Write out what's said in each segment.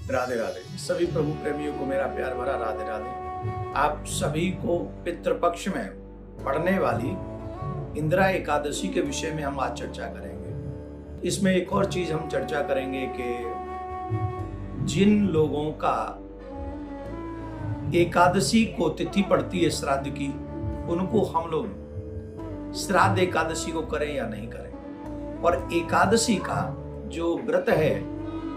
राधे राधे। सभी प्रभु प्रेमियों को मेरा प्यार भरा राधे राधे। आप सभी को पितृपक्ष में पड़ने वाली इंदिरा एकादशी के विषय में हम आज चर्चा करेंगे। इसमें एक और चीज हम चर्चा करेंगे कि जिन लोगों का एकादशी को तिथि पड़ती है श्राद्ध की, उनको हम लोग श्राद्ध एकादशी को करें या नहीं करें। और एकादशी का जो व्रत है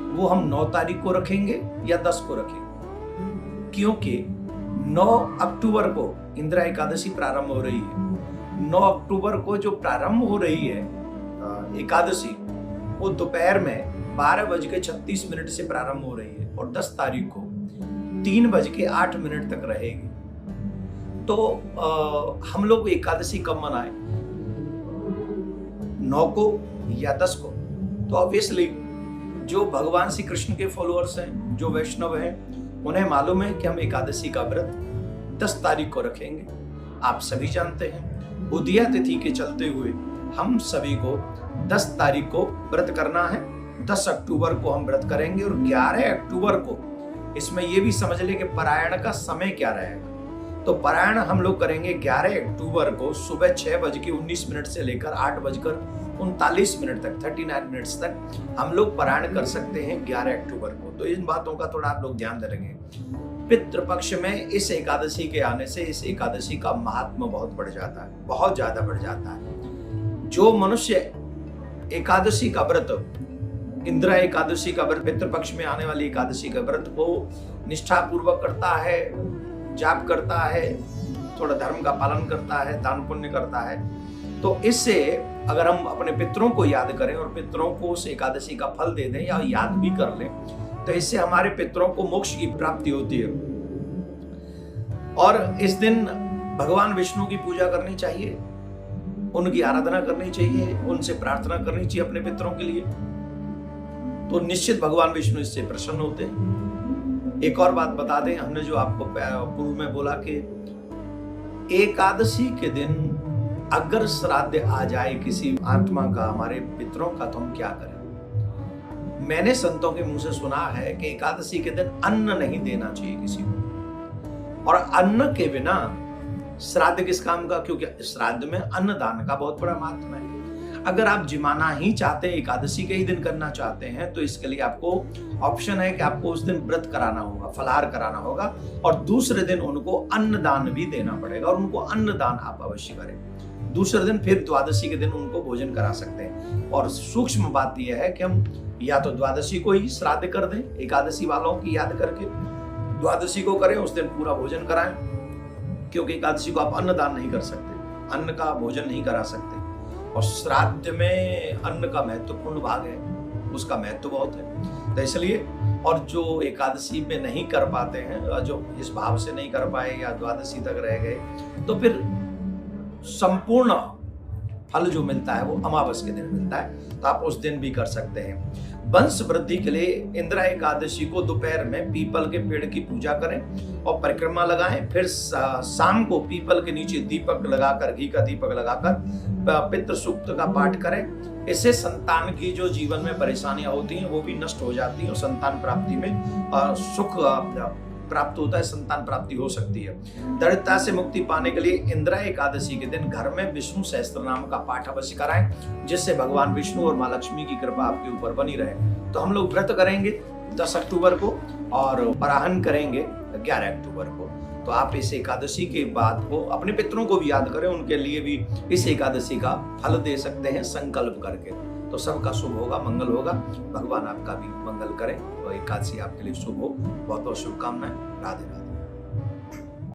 वो हम 9 तारीख को रखेंगे या 10 को रखेंगे, क्योंकि 9 अक्टूबर को इंदिरा एकादशी प्रारंभ हो रही है। 9 अक्टूबर को जो प्रारंभ हो रही है एकादशी, वो दोपहर में 12:36 से प्रारंभ हो रही है और 10 तारीख को 3:08 तक रहेगी। तो हम लोग एकादशी कब मनाएं, 9 को या 10 को? तो ऑब्वियसली जो भगवान श्री कृष्ण के फॉलोअर्स हैं, जो वैष्णव हैं, उन्हें मालूम है कि हम एकादशी का व्रत 10 तारीख को रखेंगे। आप सभी जानते हैं उदया तिथि के चलते हुए हम सभी को 10 तारीख को व्रत करना है। 10 अक्टूबर को हम व्रत करेंगे और 11 अक्टूबर को, इसमें यह भी समझ ले कि पारायण का समय क्या रहेगा। तो पारायण हम लोग करेंगे 11 अक्टूबर को सुबह 6:19 से लेकर 8:39 तक, 39 मिनट्स तक हम लोग पारायण कर सकते हैं 11 अक्टूबर को। तो इन बातों का थोड़ा आप लोग ध्यान देंगे। पितृपक्ष में इस एकादशी के आने से इस एकादशी का महात्मा बहुत बढ़ जाता है, बहुत ज्यादा बढ़ जाता है। जो मनुष्य एकादशी का व्रत, इंदिरा एकादशी का व्रत, पितृपक्ष में आने वाली एकादशी का व्रत को निष्ठा पूर्वक करता है, जाप करता है, थोड़ा धर्म का पालन करता है, दान पुण्य करता है, तो इससे अगर हम अपने पितरों को याद करें और पितरों को उस एकादशी का फल दे दें या याद भी कर लें, तो इससे हमारे पितरों को मोक्ष की प्राप्ति होती है। और इस दिन भगवान विष्णु की पूजा करनी चाहिए, उनकी आराधना करनी चाहिए, उनसे प्रार्थना करनी चाहिए अपने पितरों के लिए। तो निश्चित भगवान विष्णु इससे प्रसन्न होते हैं। एक और बात बता दें, हमने जो आपको पूर्व में बोला कि एकादशी के दिन अगर श्राद्ध आ जाए किसी आत्मा का, हमारे पितरों का, तो हम क्या करें? मैंने संतों के मुंह से सुना है कि एकादशी के दिन अन्न नहीं देना चाहिए किसी को, और अन्न के बिना श्राद्ध किस काम का, क्योंकि श्राद्ध में अन्नदान का बहुत बड़ा महत्व है। अगर आप जिमाना ही चाहते हैं, एकादशी के ही दिन करना चाहते हैं, तो इसके लिए आपको ऑप्शन है कि आपको उस दिन व्रत कराना होगा, फलाहार कराना होगा, और दूसरे दिन उनको अन्नदान भी देना पड़ेगा, और उनको अन्नदान आप अवश्य करें। दूसरे दिन फिर द्वादशी के दिन उनको भोजन करा सकते हैं। और सूक्ष्म बात यह है कि हम या तो द्वादशी को ही श्राद्ध कर दें, एकादशी वालों की याद करके द्वादशी को करें, उस दिन पूरा भोजन कराएं, क्योंकि एकादशी को आप अन्नदान नहीं कर सकते, अन्न का भोजन नहीं करा सकते। और श्राद्ध में अन्न का महत्वपूर्ण भाग है, उसका महत्व बहुत है। तो इसलिए, और जो एकादशी में नहीं कर पाते हैं, जो इस भाव से नहीं कर पाए या द्वादशी तक रह गए, तो फिर संपूर्ण फल जो मिलता है वो अमावस के दिन मिलता है, तो आप उस दिन भी कर सकते हैं। वंश वृद्धि के लिए इंदिरा एकादशी को दोपहर में पीपल के पेड़ की पूजा करें और परिक्रमा लगाएं, फिर शाम को पीपल के नीचे दीपक लगाकर, घी का दीपक लगाकर पितृ सूक्त का पाठ करें। इससे संतान की जो जीवन में परेशानियां होती हैं वो भी नष्ट हो जाती हैं और संतान प्राप्ति में सुख प्राप्त होता है, संतान प्राप्ति हो सकती है। दरिद्रता से मुक्ति पाने के लिए इंदिरा एकादशी के दिन घर में विष्णु सहस्त्र नाम का पाठ अवश्य कराएं, जिससे भगवान विष्णु और मां लक्ष्मी की कृपा आपके ऊपर बनी रहे। तो हम लोग व्रत करेंगे 10 अक्टूबर को और पराहन करेंगे 11 अक्टूबर को। तो आप इस एकादशी के बाद को अपने पितरों को भी याद करें, उनके लिए भी इस एकादशी का फल दे सकते हैं संकल्प करके। तो सबका शुभ होगा, मंगल होगा, भगवान आपका भी मंगल करें, तो एकादशी आपके लिए शुभ हो। बहुत बहुत शुभकामनाएं। राधे राधे।